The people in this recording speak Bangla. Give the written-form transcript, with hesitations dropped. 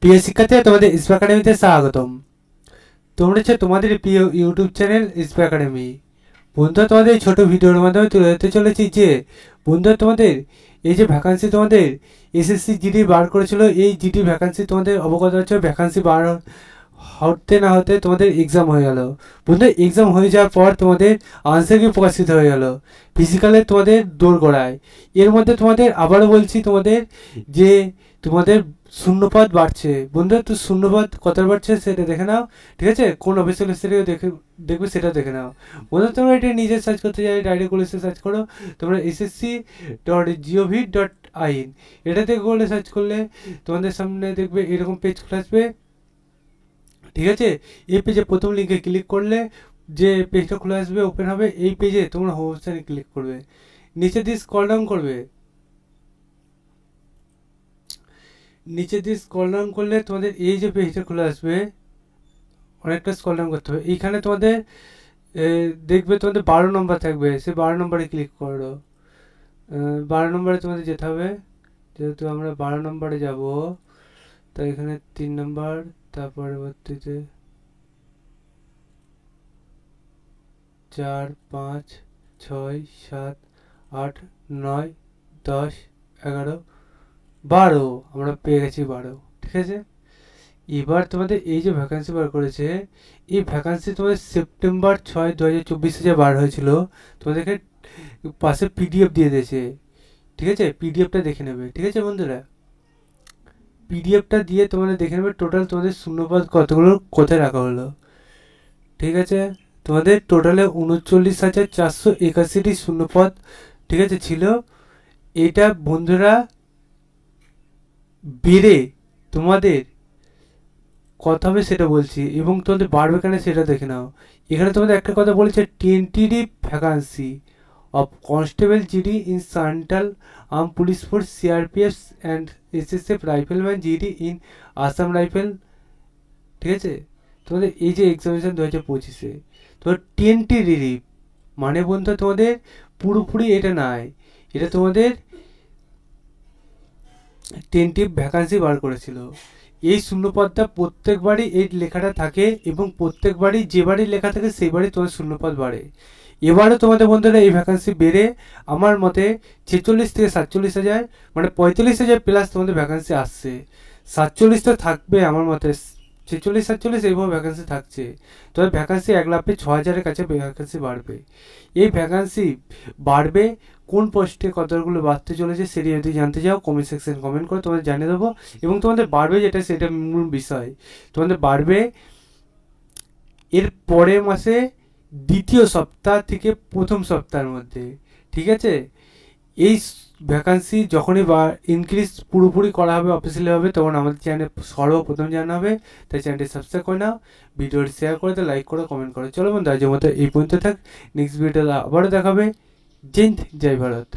প্রিয় শিক্ষার্থীরা, তোমাদের ইসপা একাডেমিতে স্বাগতম। তোমরা হচ্ছে তোমাদের প্রিয় ইউটিউব চ্যানেল ইসপা একাডেমি। বন্ধুরা, তোমাদের এই ছোটো ভিডিওর মাধ্যমে তুলে ধরতে চলেছি যে বন্ধুরা, তোমাদের এই যে ভ্যাকান্সি তোমাদের এসএসসি জিডি বার করেছিল, এই জিডি ভ্যাকান্সি তোমাদের অবগত হচ্ছে ভ্যাকান্সি বার হতে না হতে তোমাদের এক্সাম হয়ে গেল। বন্ধুরা, এক্সাম হয়ে যাওয়ার পর তোমাদের আনসার কি প্রকাশিত হয়ে গেল ফিজিক্যালে তোমাদের দোরগোড়ায়। এর মধ্যে তোমাদের আবারও বলছি তোমাদের যে তোমাদের শূন্যপদ বাড়ছে। বন্ধুরা, তো শূন্যপদ কত বাড়ছে সেটা দেখে নাও, ঠিক আছে? কোন অফিসিয়াল ওয়েবসাইটে দেখবে সেটা দেখে নাও। বন্ধুরা, তোমরা এটা নিজে সার্চ করতে যাই, ডাইরেক্ট গুগলে সার্চ করো তোমরা ssc.gov.in, এটাতে গুগলে সার্চ করলে তোমাদের সামনে দেখবে এরকম পেজ খুলে আসবে, ঠিক আছে? এই পেজে প্রথম লিঙ্কে ক্লিক করলে যে পেজটা খুলে আসবে, ওপেন হবে, এই পেজে তোমরা হোম অপশানে ক্লিক করবে, নিচে দিয়ে স্ক্রল ডাউন করবে। নিচে দিয়ে স্ক্রল ডাউন করলে তোমাদের এই যে পেজটা খুলে আসবে, অনেকটা স্ক্রল ডাউন করতে হবে। এইখানে তোমাদের দেখবে তোমাদের 12 নম্বর থাকবে, সে 12 নম্বরে ক্লিক করো। 12 নম্বরে তোমাদের যেতে হবে, যেহেতু আমরা 12 নম্বরে যাব, তো এখানে 3 নম্বর, তার পরবর্তীতে 4, 5, 6, 7, 8, 9, 10, 11, 12 আমরা পেয়ে গেছি 12, ঠিক আছে? এবার তোমাদের এই যে ভ্যাকান্সি বার করেছে, এই ভ্যাকান্সি তোমাদের সেপ্টেম্বর 6, 2024 যে বার হয়েছিল, তোমাদেরকে পাশে পিডিএফ দিয়ে দিয়েছে, ঠিক আছে? পিডিএফটা দেখে নেবে, ঠিক আছে বন্ধুরা? পিডিএফটা দিয়ে তোমাদের দেখে নেবে টোটাল তোমাদের শূন্যপদ কতগুলো কোথায় রাখা হলো, ঠিক আছে? তোমাদের টোটালে 39,481টি শূন্যপদ, ঠিক আছে, ছিল। এটা বন্ধুরা বেড়ে তোমাদের কত হবে সেটা বলছি, এবং তোমাদের বাড়বে কেন সেটা দেখে নাও। এখানে তোমাদের একটা কথা বলেছে, tentative vacancy of constable GD in central arm police force CRPF and SSF rifleman GD in Assam rifle, ঠিক আছে? তোমাদের এই যে এক্সামিনেশন 2025-এ তোমার টেন্টেটিভ মানে বন্ধু তোমাদের পুরোপুরি এটা নয়, এটা তোমাদের টেন্টেটিভ ভ্যাকান্সি বার করেছিল। এই শূন্যপদটা প্রত্যেকবারই এই লেখাটা থাকে, এবং প্রত্যেকবারই যে বাড়ি লেখা থাকে সেই বাড়ি তোমার শূন্যপদ বাড়ে। এবারও তোমাদের বন্ধুরা এই ভ্যাকান্সি বেড়ে আমার মতে 46 থেকে 47,000, মানে 45,000 প্লাস তোমাদের ভ্যাকান্সি আসছে। 47 তো থাকবে আমার মতে, 46-47 এইভাবে ভ্যাকান্সি থাকছে। তবে ভ্যাকান্সি 1,06,000-এর কাছে ভ্যাকান্সি বাড়বে। এই ভ্যাকান্সি বাড়বে, কোন পোস্টে কতগুলো বাড়তে চলেছে সেটি যদি জানতে চাও কমেন্ট সেকশন কমেন্ট করে তোমাদের জানিয়ে দেবো। এবং তোমাদের বাড়বে যেটা, সেটা মূল বিষয়, তোমাদের বাড়বে এর পরের মাসে দ্বিতীয় সপ্তাহ থেকে প্রথম সপ্তাহের মধ্যে, ঠিক আছে? এই ভ্যাকান্সি যখনই ইনক্রিজ পুরোপুরি করা হবে অফিসিয়ালি হবে, তখন আমাদের চ্যানেলে সর্বপ্রথম জানা হবে। তাই চ্যানেলটি সাবস্ক্রাইব করে নাও, ভিডিওটি শেয়ার করে দাও, লাইক করো, কমেন্ট করো। চলো বন্ধু, আজকের মতো এই পর্যন্ত থাক, নেক্সট ভিডিওতে আবারও দেখাবে। জয় হিন্দ, জয় ভারত।